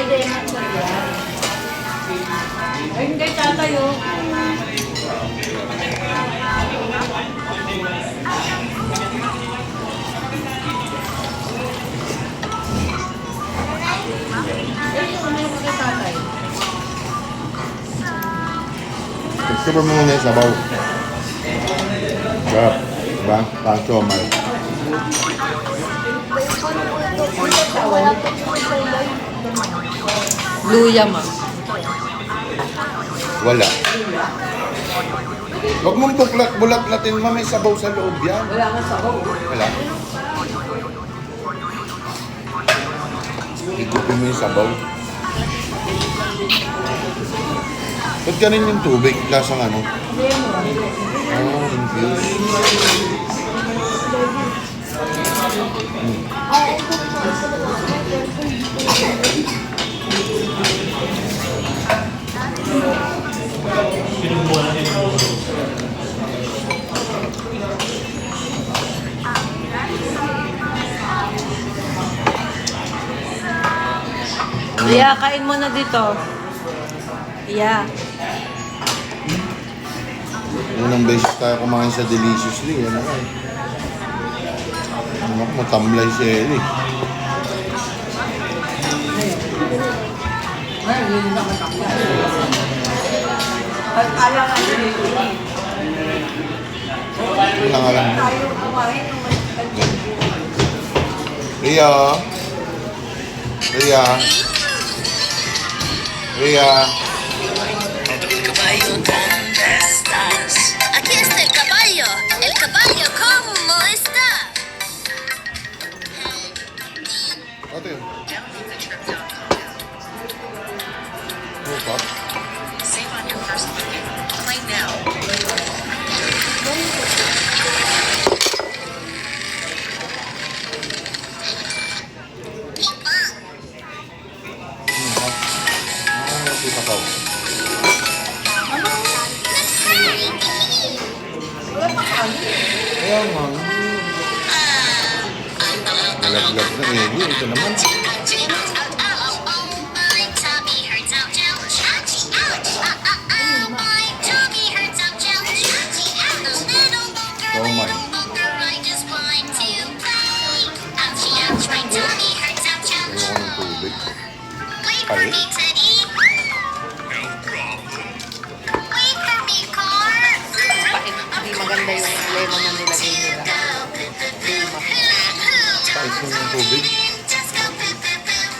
Ay, hindi tatayo. Gusto mo muna yung sabaw. Sarap. Diba? Parang siomay. Luya ma. Wala. Huwag mong bulat-bulatin mo, may sabaw sa loob yan. Wala nga sabaw. Wala. Igupin mo yung sabaw. Ba't ganun yung tubig? Lasang ano? Oh, infused. Iya, kain mo na dito. Iya. Unang beses tayo kumain sa Deliciously. Yan ako eh. Matamlay si Ellie. Wala nga lang. Ria. Ria. Ria. Aquí está el caballo. El caballo, ¿cómo está? Ate. Oh, pop. Save on your first booking. Play now. Kita kau. Kaya nga. Nalaglag na Ellie. Ito naman. Oh my. Ayoko ng tubig. Ay. Hindi maganda yung lemon na nilagay nila. Pait mo ng tubig.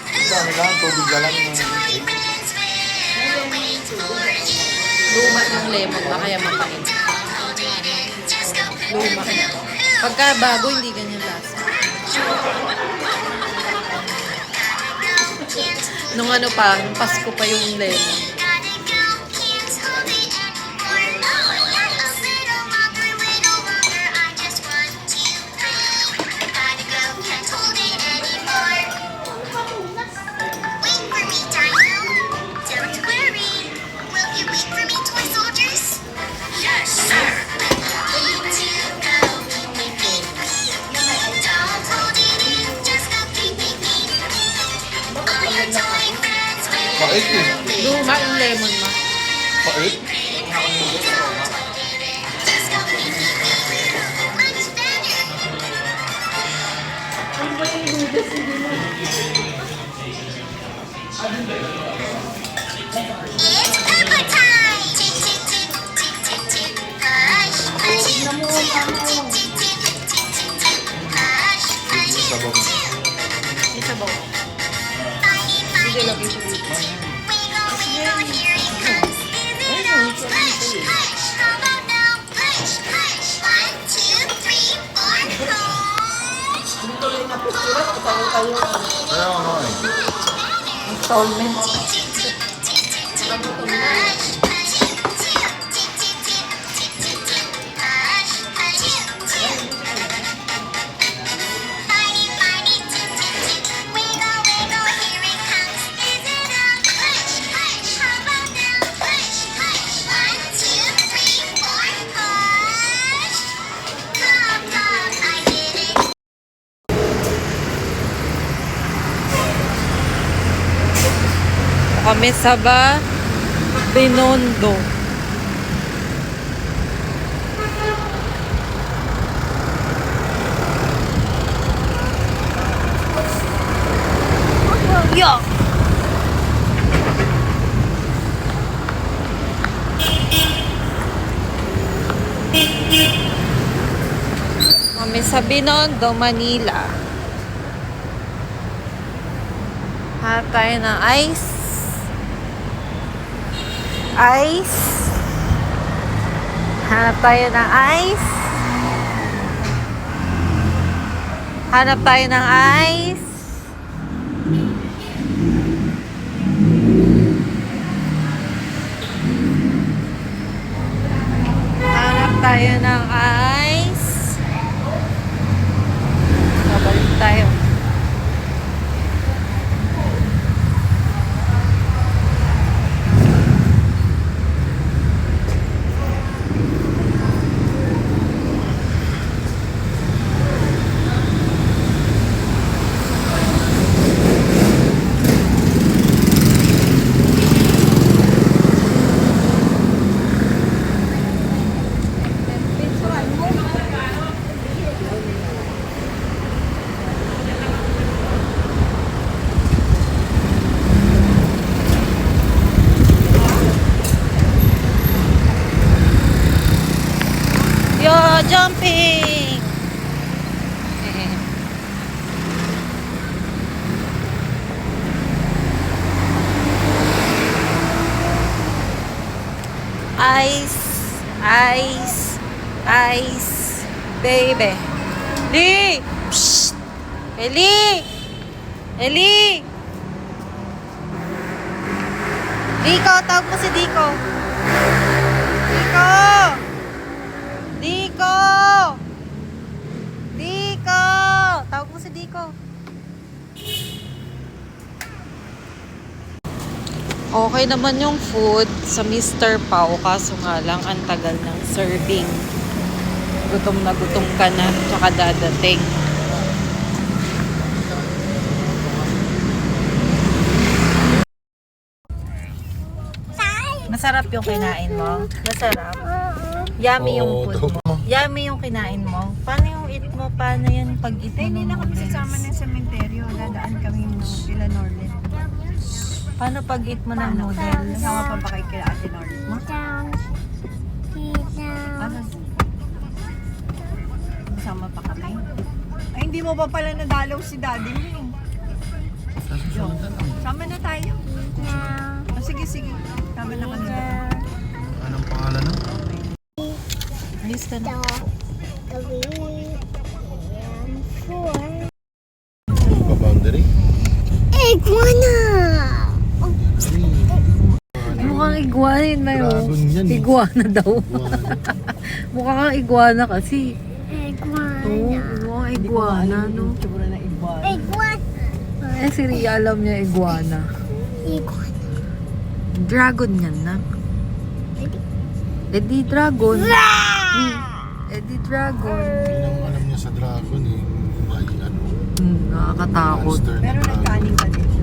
Ang dami lang. Tubig na lang. Luma yung lemon ba kaya mapait? Luma. Pagka bago, hindi ganyan lasa. Nung ano pa, nung Pasko pa yung lemon. Pait eh. Luma yung lemon mo. Pait. It's pepper time! Sabaw. Isabaw. Sige, lagi siya dito. Kaya nga eh. Installment. kami sa Binondo. Yo! Kami sa Binondo, Manila. Hanap tayo ng ice. Ice. Hanap tayo ng ice. Hanap tayo ng ice. Hanap tayo ng ice. Babalik tayo. Yo, jumping! Ice, ice, ice, baby. Eli! Psst! Eli! Eli! Diko, tawag mo si Diko. Diko! Diko! Diko! Tawag mo si Diko. Okay naman yung food sa Mr. Pao, kaso nga lang ang tagal ng serving. Gutom na gutom ka na, tsaka dadating. Masarap yung kinain mo? Masarap? Yummy yung food mo? Yummy yung kinain mo? Paano yung eat mo? Paano yung pag-eat mo? Hindi na kami sasama ng sementeryo. Dadaan kami ng sila Norlet. Paano pag-eat mo ng noodles? Kasama pa ba kay kila Ate Norlet mo? Ano? Kasama pa kami? Ay, hindi mo pa pala nadalaw si daddy mo. Sama na tayo. Oh, sige, sige. Sama na kami. Anong pangalan nun? Ayos ka na. Boundary? Mukhang iguana yun na yun. Dragon yan eh. Iguana daw. Iguana. Mukha kang iguana kasi. Oo, mukhang iguana, no? Tsura na iguana. Eh, si Ria alam niya iguana. Dragon yan na. Eddie Dragon. Eddie Dragon. Yun ang alam niya sa dragon eh. Ay, ano, Nakakatakot. monster na Pero dragon. nagkaning ka dito.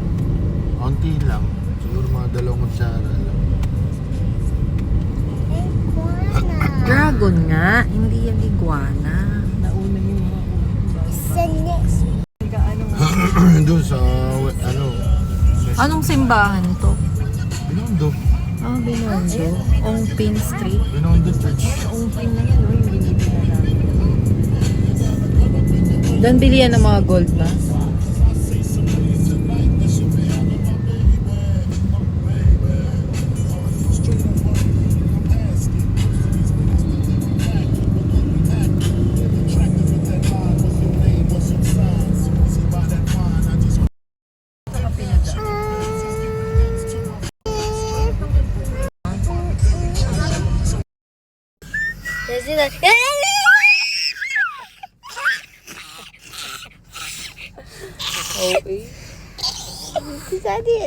Konti lang. Siguro mga 2 kutsara lang. Dragon nga, hindi yan iguana. Nauna yung mga ano Doon sa, ano, Anong simbahan to? Binondo. Ah, Binondo. Ongpin Street. Binondo Church. ungpin na yan, no? Yung binibili namin. Doon bilihan ng mga gold ba? Okay. Si Daddy.